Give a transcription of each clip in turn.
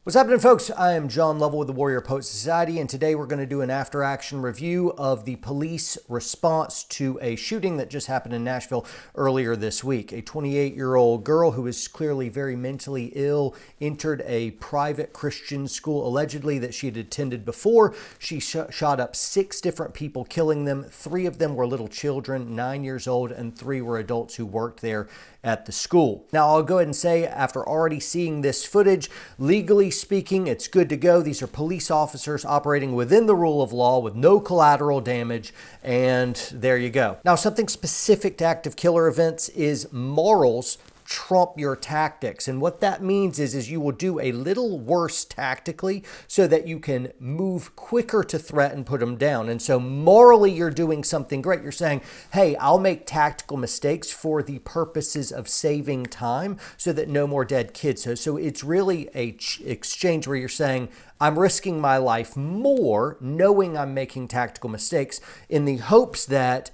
What's happening, folks? I am John Lovell with the Warrior Poet Society, and today we're going to do an after-action review of the police response to a shooting that just happened in Nashville earlier this week. A 28-year-old girl who is clearly very mentally ill entered a private Christian school, allegedly that she had attended before. She shot up 6 different people, killing them. 3 of them were little children, 9 years old, and 3 were adults who worked there at the school. Now, I'll go ahead and say, after already seeing this footage, legally speaking, it's good to go. These are police officers operating within the rule of law with no collateral damage, and there you go. Now, something specific to active killer events is morals trump your tactics. And what that means is you will do a little worse tactically so that you can move quicker to threat and put them down. And so morally, you're doing something great. You're saying, hey, I'll make tactical mistakes for the purposes of saving time so that no more dead kids. So it's really a exchange where you're saying, I'm risking my life more knowing I'm making tactical mistakes in the hopes that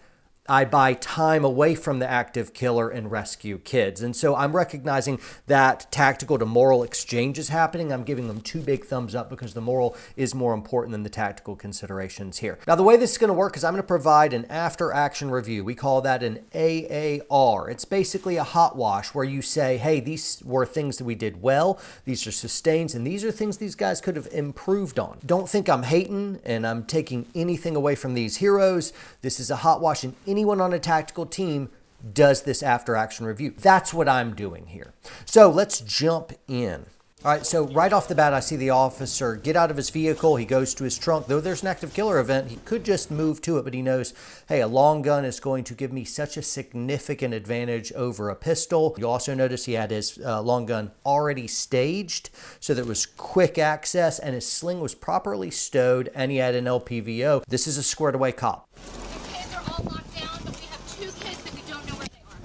I buy time away from the active killer and rescue kids. And so I'm recognizing that tactical to moral exchange is happening. I'm giving them 2 big thumbs up because the moral is more important than the tactical considerations here. Now, the way this is going to work is I'm going to provide an after-action review. We call that an AAR. It's basically a hot wash where you say, hey, these were things that we did well, these are sustains, and these are things these guys could have improved on. Don't think I'm hating and I'm taking anything away from these heroes. This is a hot wash, and anyone on a tactical team does this after-action review. That's what I'm doing here. So let's jump in. All right, so right off the bat, I see the officer get out of his vehicle. He goes to his trunk. Though there's an active killer event, he could just move to it, but he knows, hey, a long gun is going to give me such a significant advantage over a pistol. You also notice he had his long gun already staged, so there was quick access, and his sling was properly stowed, and he had an LPVO. This is a squared-away cop.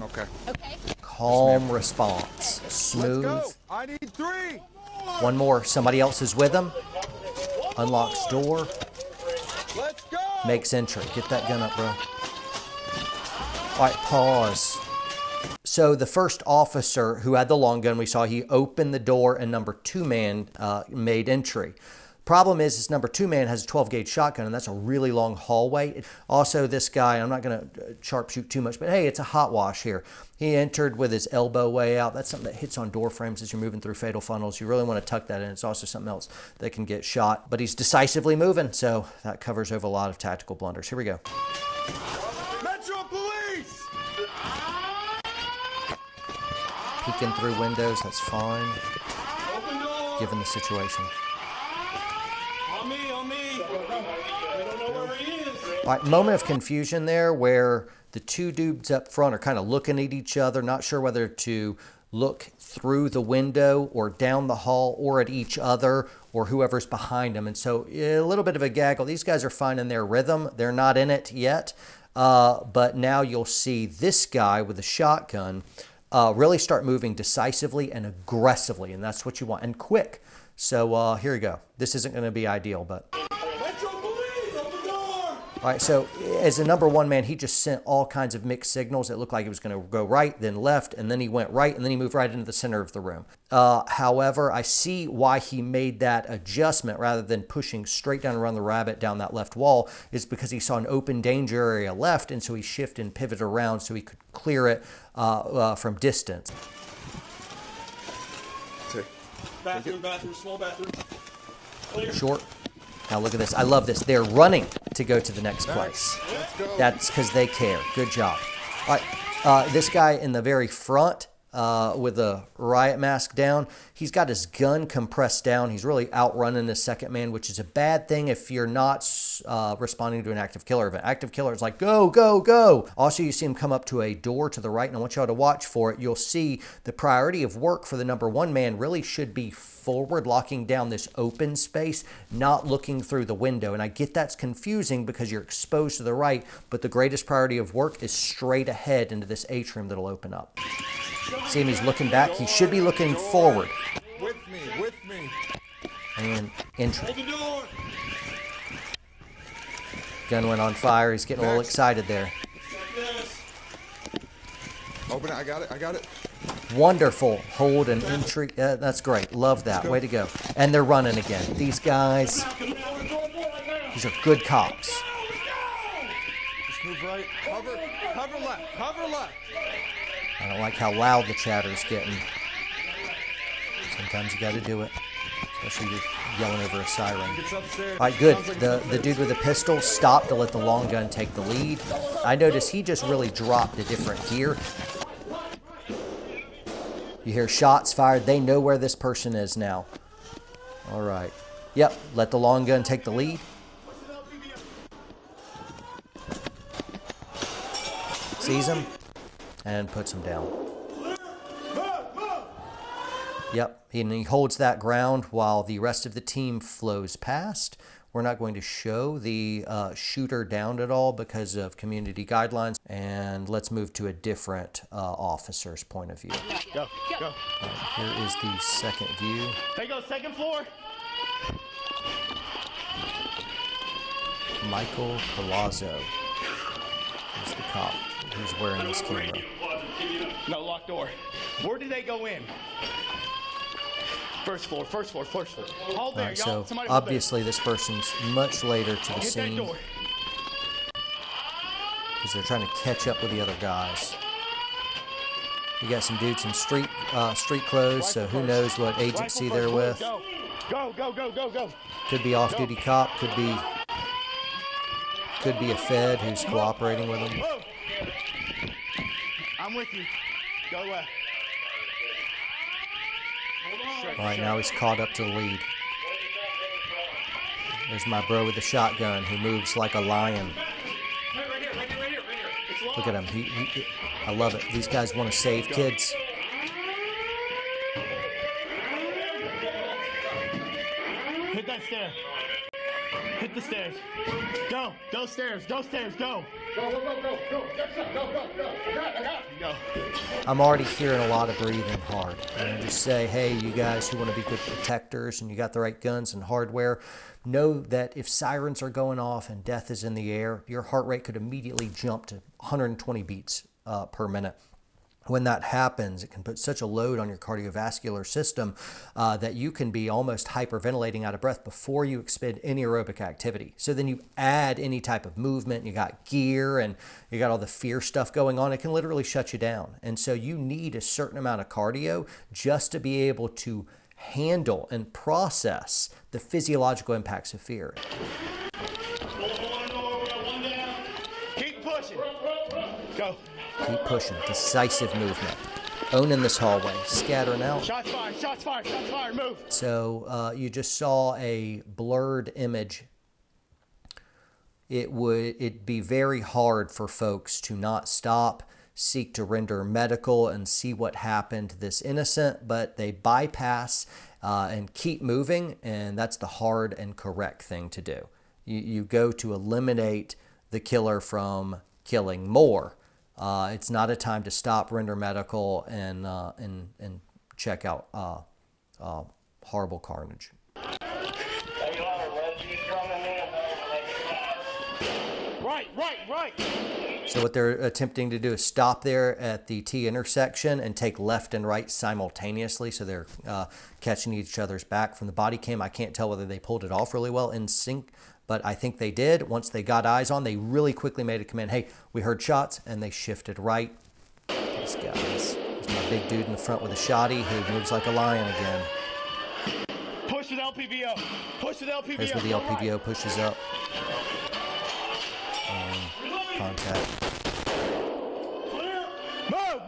Okay. Calm response. Smooth. Let's go. I need 3. One more. Somebody else is with him. Unlocks door. Let's go. Makes entry. Get that gun up, bro. All right, pause. So the first officer who had the long gun, we saw he opened the door and number 2 man made entry. Problem is, this number 2 man has a 12-gauge shotgun, and that's a really long hallway. Also, this guy, I'm not going to sharpshoot too much, but hey, it's a hot wash here. He entered with his elbow way out. That's something that hits on door frames as you're moving through fatal funnels. You really want to tuck that in. It's also something else that can get shot, but he's decisively moving, so that covers over a lot of tactical blunders. Here we go. Metro Police! Peeking through windows, that's fine, given the situation. On me. We don't know where he is. All right, moment of confusion there where the 2 dudes up front are kind of looking at each other, not sure whether to look through the window or down the hall or at each other or whoever's behind them. And so a little bit of a gaggle. These guys are finding their rhythm. They're not in it yet. But now you'll see this guy with a shotgun really start moving decisively and aggressively. And that's what you want. And quick. So here we go. This isn't going to be ideal, but... Metro Police, open the door! All right, so as a number 1 man, he just sent all kinds of mixed signals. It looked like it was going to go right, then left, and then he went right, and then he moved right into the center of the room. However, I see why he made that adjustment rather than pushing straight down and run the rabbit down that left wall is because he saw an open danger area left, and so he shifted and pivoted around so he could clear it from distance. Bathroom, small bathroom. Clear. Short. Now look at this. I love this. They're running to go to the next place. That's because they care. Good job. All right. This guy in the very front with a riot mask down, he's got his gun compressed down. He's really outrunning the second man, which is a bad thing if you're not responding to an active killer event. Active killer is like, go, go, go. Also, you see him come up to a door to the right, and I want y'all to watch for it. You'll see the priority of work for the number 1 man really should be forward, locking down this open space, not looking through the window. And I get that's confusing because you're exposed to the right, but the greatest priority of work is straight ahead into this atrium that'll open up. See him, he's looking back. He should be looking forward. With me. And entry. Open the door! Gun went on fire. He's getting a little excited there. Open it, I got it. Wonderful hold and entry. That's great. Love that. Way to go. And they're running again. These guys, these are good cops. Just move right. Cover left. Cover left. I don't like how loud the chatter's getting. Sometimes you got to do it, especially you're yelling over a siren. Gets upstairs. All right, good. The dude with the pistol stopped to let the long gun take the lead. I noticed he just really dropped a different gear. You hear shots fired. They know where this person is now. All right. Yep, let the long gun take the lead. Sees him and puts him down. Yep, and he holds that ground while the rest of the team flows past. We're not going to show the shooter down at all because of community guidelines. And let's move to a different officer's point of view. Go, go. Here is the second view. They go second floor. Michael Palazzo is the cop who's wearing this camera. No, locked door. Where did they go in? First floor, first floor, first floor. Hold All there, right, y'all. so Somebody hold there. obviously this person's much later to the Hit that scene door. because they're trying to catch up with the other guys. You got some dudes in street clothes, so who knows what agency they're with. Go, go, go, go, go, go. Could be off-duty cop, could be a Fed who's cooperating with them. Whoa. I'm with you. Go left. All right, now he's caught up to the lead. There's my bro with the shotgun who moves like a lion. Look at him. I love it. These guys want to save kids. Hit that stair. Hit the stairs. Go. Go stairs. Go stairs. Go. Go, go, go, go, go. That's it. Go, go, go. I got it. Go. I'm already hearing a lot of breathing hard. And I just say, hey, you guys who want to be good protectors and you got the right guns and hardware, know that if sirens are going off and death is in the air, your heart rate could immediately jump to 120 beats per minute. When that happens, it can put such a load on your cardiovascular system that you can be almost hyperventilating out of breath before you expend any aerobic activity. So then you add any type of movement, you got gear and you got all the fear stuff going on, it can literally shut you down. And so you need a certain amount of cardio just to be able to handle and process the physiological impacts of fear. Keep pushing. Go. Keep pushing. Decisive movement. Owning this hallway. Scattering out. Shots fired. Shots fired. Shots fired. Move. So you just saw a blurred image. It'd be very hard for folks to not stop, seek to render medical, and see what happened to this innocent, but they bypass and keep moving, and that's the hard and correct thing to do. You go to eliminate the killer from killing more. It's not a time to stop, render medical, and check out horrible carnage. Right. So what they're attempting to do is stop there at the T intersection and take left and right simultaneously. So they're catching each other's back from the body cam. I can't tell whether they pulled it off really well in sync, but I think they did. Once they got eyes on, they really quickly made a command. Hey, we heard shots, and they shifted right. These guys. There's my big dude in the front with a shotty who moves like a lion again. Push with LPVO. Push with LPVO. Here's where the LPVO pushes up. Contact.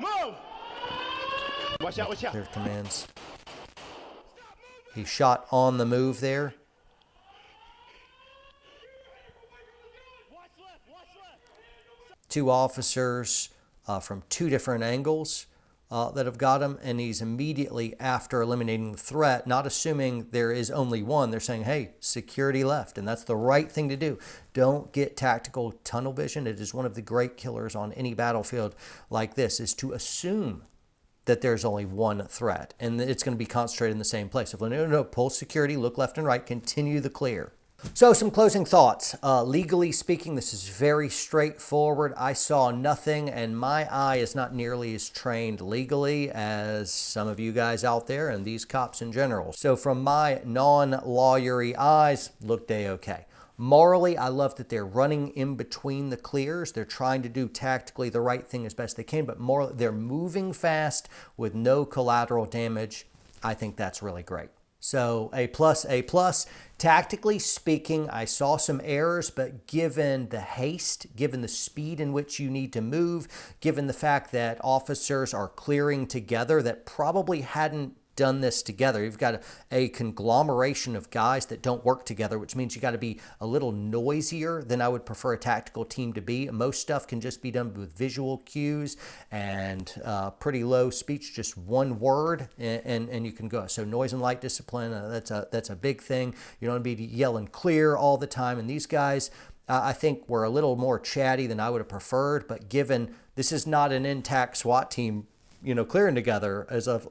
Move. Watch out. Clear commands. He shot on the move there. Two officers from two different angles that have got him, and he's immediately after eliminating the threat, not assuming there is only one. They're saying, hey, security left, and that's the right thing to do. Don't get tactical tunnel vision. It is one of the great killers on any battlefield like this, is to assume that there's only one threat, and it's going to be concentrated in the same place. If no, pull security, look left and right, continue the clear. So some closing thoughts. Legally speaking, this is very straightforward. I saw nothing, and my eye is not nearly as trained legally as some of you guys out there and these cops in general. So from my non-lawyery eyes, looked A-okay. Morally, I love that they're running in between the clears. They're trying to do tactically the right thing as best they can, but morally, they're moving fast with no collateral damage. I think that's really great. So A+, A+. Tactically speaking, I saw some errors, but given the haste, given the speed in which you need to move, given the fact that officers are clearing together that probably hadn't done this together. You've got a conglomeration of guys that don't work together, which means you got to be a little noisier than I would prefer a tactical team to be. Most stuff can just be done with visual cues and pretty low speech, just one word, and you can go. So noise and light discipline, that's a big thing. You don't want to be yelling clear all the time. And these guys, I think, were a little more chatty than I would have preferred. But given this is not an intact SWAT team, clearing together,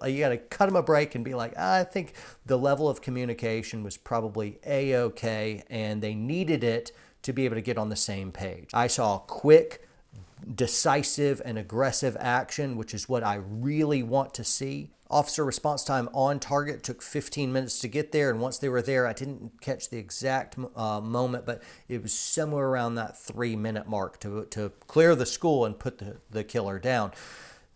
you got to cut them a break and be like, I think the level of communication was probably A-okay, and they needed it to be able to get on the same page. I saw quick, decisive, and aggressive action, which is what I really want to see. Officer response time on target took 15 minutes to get there, and once they were there, I didn't catch the exact moment, but it was somewhere around that 3-minute mark to clear the school and put the killer down.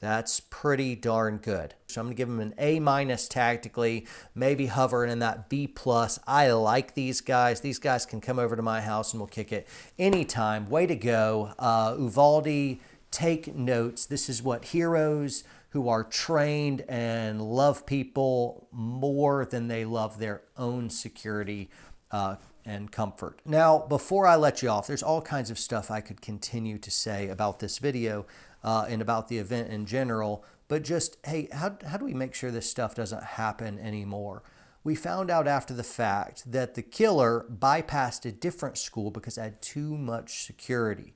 That's pretty darn good. So I'm going to give them an A- tactically, maybe hovering in that B+. I like these guys. These guys can come over to my house and we'll kick it anytime. Way to go. Uvalde, take notes. This is what heroes who are trained and love people more than they love their own security and comfort. Now, before I let you off, there's all kinds of stuff I could continue to say about this video and about the event in general, but just, hey, how do we make sure this stuff doesn't happen anymore? We found out after the fact that the killer bypassed a different school because it had too much security.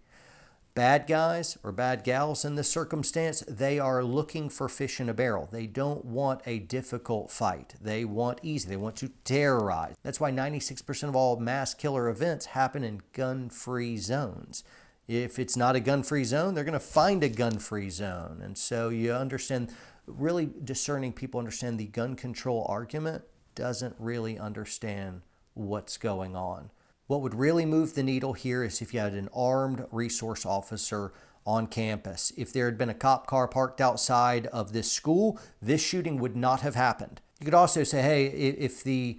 Bad guys or bad gals in this circumstance, they are looking for fish in a barrel. They don't want a difficult fight. They want easy. They want to terrorize. That's why 96% of all mass killer events happen in gun-free zones. If it's not a gun-free zone, they're going to find a gun-free zone. And so you understand, really discerning people understand the gun control argument doesn't really understand what's going on. What would really move the needle here is if you had an armed resource officer on campus. If there had been a cop car parked outside of this school, this shooting would not have happened. You could also say, hey, if the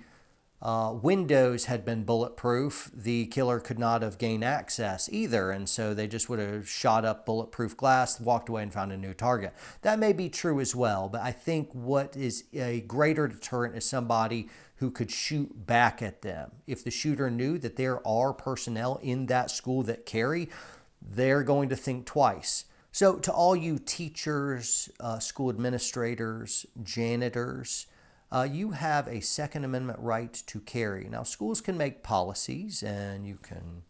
windows had been bulletproof, the killer could not have gained access either, and so they just would have shot up bulletproof glass, walked away, and found a new target. That may be true as well, but I think what is a greater deterrent is somebody who could shoot back at them. If the shooter knew that there are personnel in that school that carry, they're going to think twice. So to all you teachers, school administrators, janitors, you have a Second Amendment right to carry. Now, schools can make policies and you can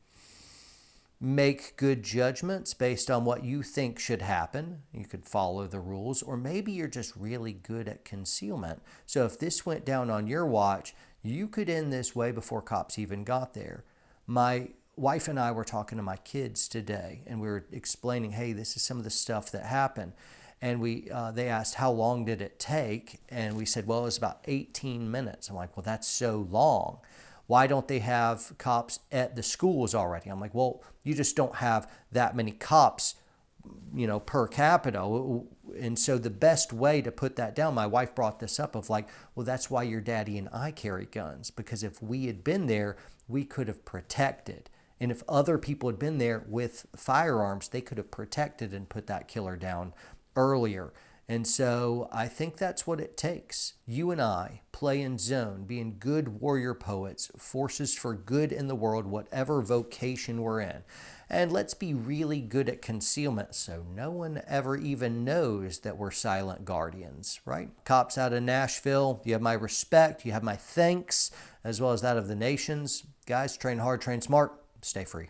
make good judgments based on what you think should happen. You could follow the rules, or maybe you're just really good at concealment. So if this went down on your watch, you could end this way before cops even got there. My wife and I were talking to my kids today, and we were explaining, hey, this is some of the stuff that happened. And they asked, how long did it take? And we said, well, it was about 18 minutes. I'm like, well, that's so long. Why don't they have cops at the schools already? I'm like, well, you just don't have that many cops, per capita. And so the best way to put that down, my wife brought this up of like, well, that's why your daddy and I carry guns, because if we had been there, we could have protected. And if other people had been there with firearms, they could have protected and put that killer down earlier. And so I think that's what it takes. You and I play in zone, being good warrior poets, forces for good in the world, whatever vocation we're in. And let's be really good at concealment so no one ever even knows that we're silent guardians, right? Cops out of Nashville, you have my respect, you have my thanks, as well as that of the nations. Guys, train hard, train smart, stay free.